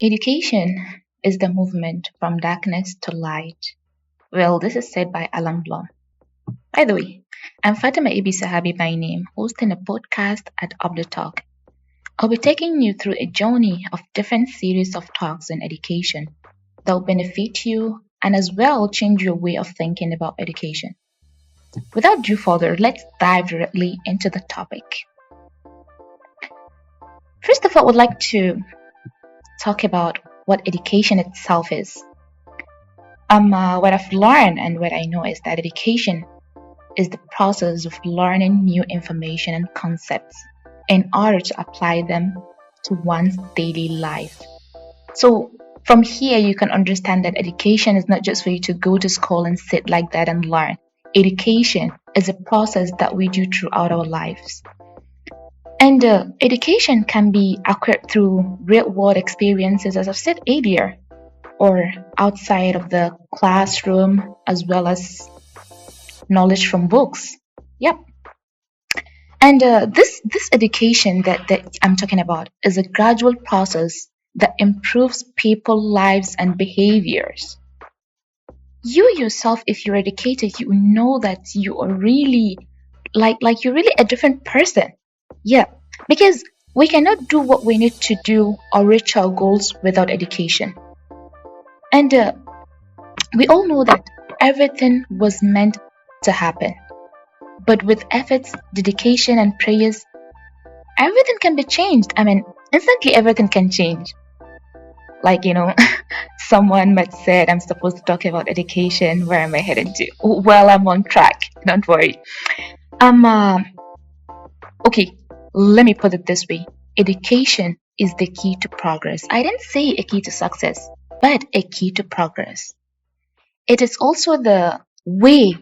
Education is the movement from darkness to light. Well, this is said by Alan Blum. By the way, I'm Fatima Ibi Sahabi by name, hosting a podcast at Updazone. I'll be taking you through a journey of different series of talks on education that will benefit you and as well change your way of thinking about education. Without due further, let's dive directly into the topic. First of all, I would like to talk about what education itself is. What I've learned and what I know is that education is the process of learning new information and concepts in order to apply them to one's daily life. So from here, you can understand that education is not just for you to go to school and sit like that and learn. Education is a process that we do throughout our lives. And education can be acquired through real-world experiences, as I've said earlier, or outside of the classroom, as well as knowledge from books. Yep. And this education that I'm talking about is a gradual process that improves people's lives and behaviors. You yourself, if you're educated, you know that you are really like you're really a different person. Yeah, because we cannot do what we need to do or reach our goals without education. And we all know that everything was meant to happen. But with efforts, dedication, and prayers, everything can be changed. I mean, instantly everything can change. Like, someone might said I'm supposed to talk about education. Where am I headed to? Well, I'm on track. Don't worry. Okay, let me put it this way. Education is the key to progress. I didn't say a key to success, but a key to progress. It is also the way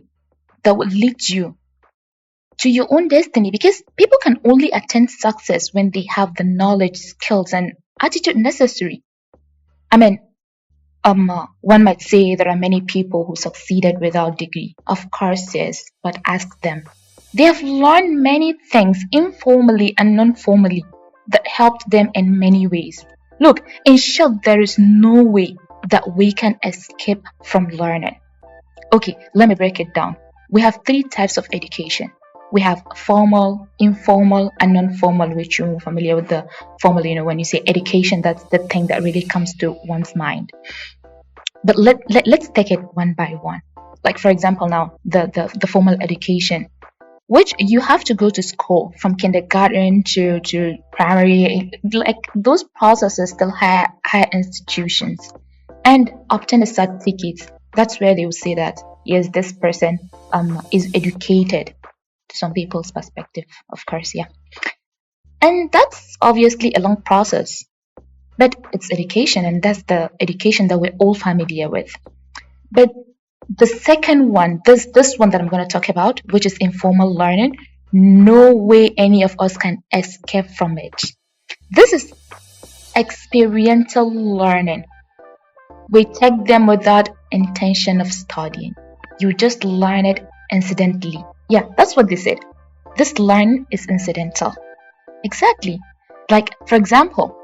that will lead you to your own destiny, because people can only attain success when they have the knowledge, skills, and attitude necessary. I mean, one might say there are many people who succeeded without degree. Of course, yes, but ask them. They have learned many things informally and non-formally that helped them in many ways. Look, in short, there is no way that we can escape from learning. Okay, let me break it down. We have three types of education. We have formal, informal, and non-formal, which you're familiar with the formal, when you say education, that's the thing that really comes to one's mind. But let's take it one by one. Like, for example, now, the formal education, which you have to go to school from kindergarten to primary, like those processes still higher institutions, and obtain a certificate. That's where they will say that, yes, this person is educated. To some people's perspective, of course, yeah. And that's obviously a long process, but it's education, and that's the education that we're all familiar with. But the second one, this one that I'm going to talk about, which is informal learning, no way any of us can escape from it. This is experiential learning. We take them without intention of studying. You just learn it incidentally. Yeah, that's what they said. This learning is incidental. Exactly. Like, for example,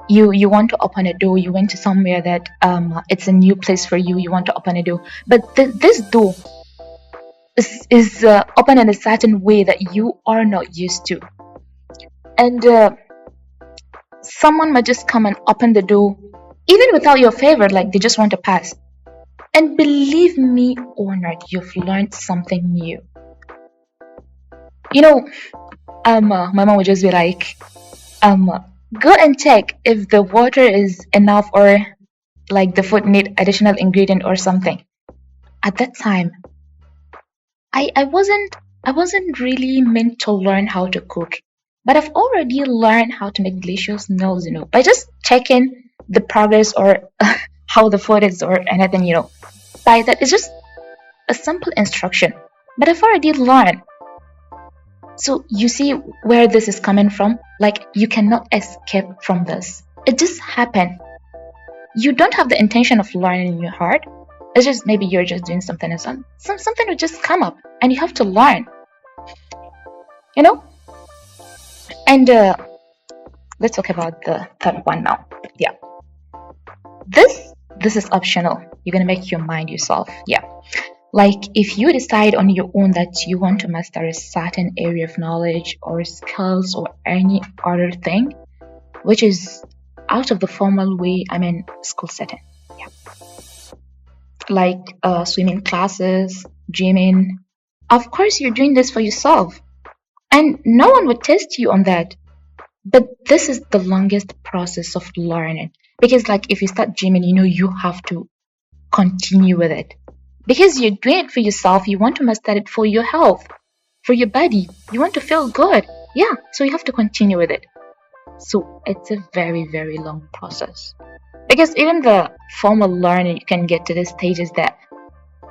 you want to open a door, you went to somewhere that it's a new place for you, you want to open a door, but this door is open in a certain way that you are not used to, and someone might just come and open the door even without your favor, like they just want to pass, and believe me or not, you've learned something new. My mom would just be like, go and check if the water is enough, or like the food need additional ingredient or something. At that time, I wasn't really meant to learn how to cook, but I've already learned how to make delicious meals, by just checking the progress or how the food is or anything, By that, it's just a simple instruction, but I've already learned. So you see where this is coming from? Like, you cannot escape from this. It just happened. You don't have the intention of learning in your heart. It's just maybe you're just doing something and something will just come up and you have to learn. And let's talk about the third one now. Yeah. This is optional. You're gonna make your mind yourself. Yeah. Like if you decide on your own that you want to master a certain area of knowledge or skills or any other thing, which is out of the formal way, school setting. Yeah. Like swimming classes, gymming. Of course, you're doing this for yourself, and no one would test you on that. But this is the longest process of learning because, like, if you start gymming, you have to continue with it because you're doing it for yourself. You want to master it for your health, for your body. You want to feel good. Yeah, so you have to continue with it. So it's a very, very long process. Because even the formal learning, you can get to the stages that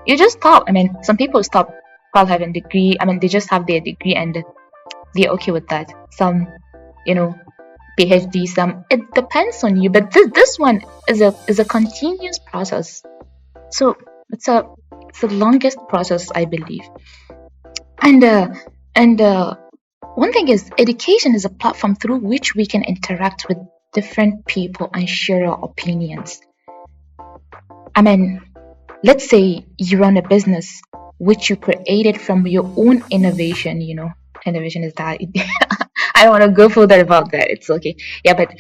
you just stop. Some people stop while having degree. They just have their degree and they're okay with that. Some, PhD, some. It depends on you. But this one is a continuous process. So it's the longest process, I believe. And one thing is, education is a platform through which we can interact with different people and share our opinions. Let's say you run a business which you created from your own innovation. Innovation is that. I don't want to go further about that. It's okay. Yeah, but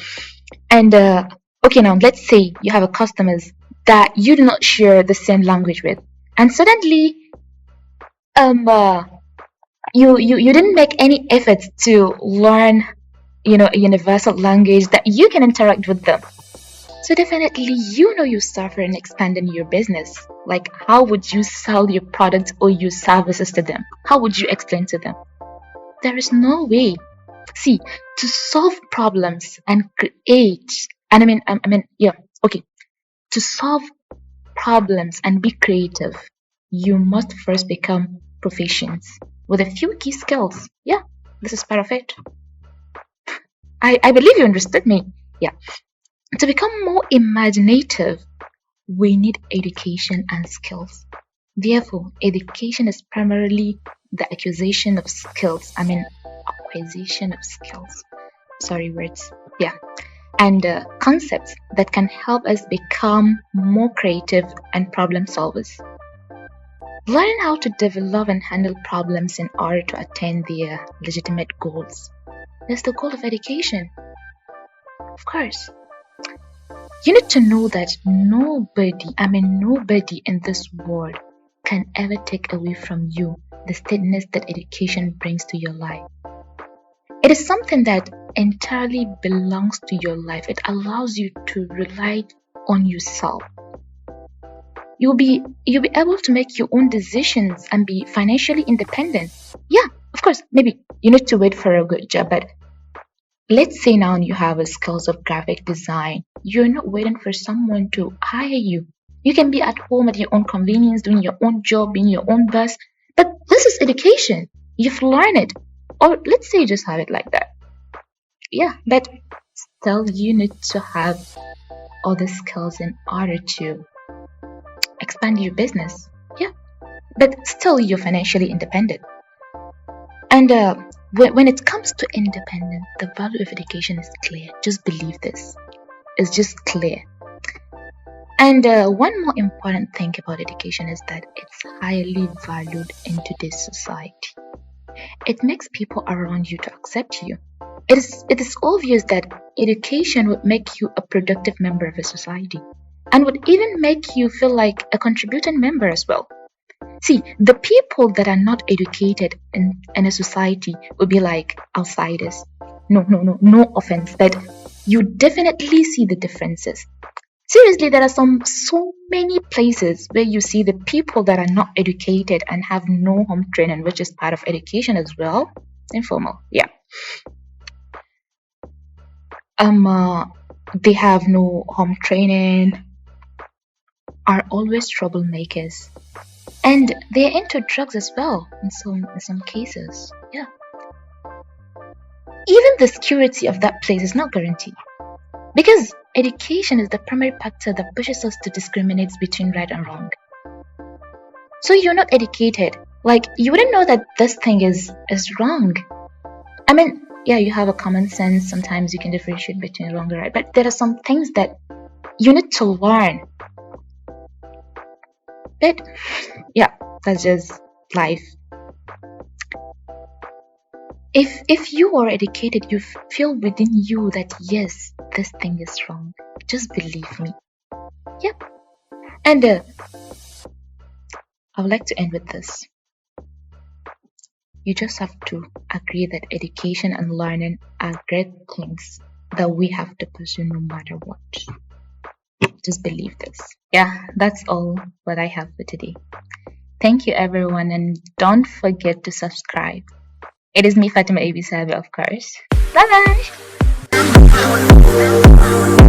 okay, now let's say you have a customers that you do not share the same language with, and suddenly you didn't make any efforts to learn a universal language that you can interact with them. So definitely you suffer in expanding your business. Like, how would you sell your products or your services to them? How would you explain to them? There is no way. See, to solve problems and create, and to solve problems and be creative, you must first become proficient with a few key skills. Yeah, this is part of it. I believe you understood me. Yeah. To become more imaginative, we need education and skills. Therefore, education is primarily the acquisition of skills. Acquisition of skills. Sorry, words. Yeah. And concepts that can help us become more creative and problem solvers. Learning how to develop and handle problems in order to attain their legitimate goals. That's the goal of education. Of course. You need to know that nobody in this world can ever take away from you the steadiness that education brings to your life. It is something that entirely belongs to your life. It allows you to rely on yourself. You'll be able to make your own decisions and be financially independent. Yeah, of course, maybe you need to wait for a good job, but let's say now you have a skills of graphic design. You're not waiting for someone to hire you. You can be at home at your own convenience, doing your own job, being your own boss. But this is education. You've learned it. Or let's say you just have it like that. Yeah, but still you need to have other skills in order to expand your business. Yeah, but still you're financially independent. And when it comes to independence, the value of education is clear. Just believe this. It's just clear. And one more important thing about education is that it's highly valued in today's society. It makes people around you to accept you. It is obvious that education would make you a productive member of a society and would even make you feel like a contributing member as well. See, the people that are not educated in a society would be like outsiders. No offense, but you definitely see the differences. Seriously, there are so many places where you see the people that are not educated and have no home training, which is part of education as well. Informal, yeah. They have no home training, are always troublemakers, and they're into drugs as well in some cases. Yeah. Even the security of that place is not guaranteed. Because education is the primary factor that pushes us to discriminate between right and wrong. So you're not educated. Like, you wouldn't know that this thing is wrong. Yeah, you have a common sense. Sometimes you can differentiate between wrong and right. But there are some things that You need to learn. But yeah, that's just life. If you are educated, you feel within you that yes, this thing is wrong. Just believe me. Yep. And I would like to end with this. You just have to agree that education and learning are great things that we have to pursue no matter what. Just believe this. Yeah, that's all what I have for today. Thank you, everyone, and don't forget to subscribe. It is me, Fatima Abisabi, of course. Bye bye.